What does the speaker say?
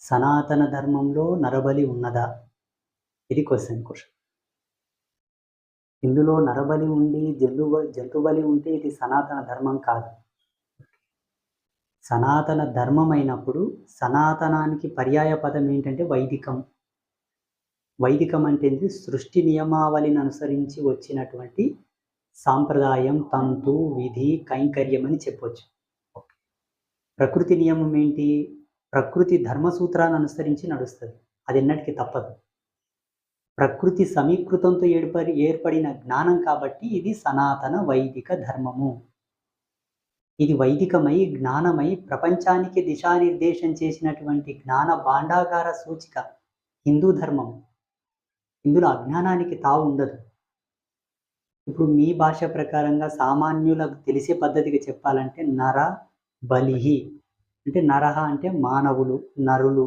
సనాతన ధర్మంలో నరబలి ఉన్నదా? ఇది క్వెషన్. ఇందులో నరబలి ఉండి జంతుబలి ఉంటే ఇది సనాతన ధర్మం కాదు. సనాతన ధర్మం అయినప్పుడు సనాతనానికి పర్యాయ పదం ఏంటంటే వైదికం. వైదికం అంటే ఏంటి? సృష్టి నియమావళిని అనుసరించి వచ్చినటువంటి సాంప్రదాయం, తంతు, విధి, కైంకర్యం అని చెప్పొచ్చు. ప్రకృతి నియమం ఏంటి? ప్రకృతి ధర్మ సూత్రాన్ని అనుసరించి నడుస్తుంది. అది ఎన్నటికీ తప్పదు. ప్రకృతి సమీకృతంతో ఏర్పడిన జ్ఞానం కాబట్టి ఇది సనాతన వైదిక ధర్మము. ఇది వైదికమై జ్ఞానమై ప్రపంచానికి దిశానిర్దేశం చేసినటువంటి జ్ఞాన భాండాగార సూచిక హిందూ ధర్మం. ఇందులో అజ్ఞానానికి తావు ఉండదు. ఇప్పుడు మీ భాష ప్రకారంగా సామాన్యులకు తెలిసే పద్ధతిగా చెప్పాలంటే నర బలిహి అంటే నరహ అంటే మానవులు, నరులు.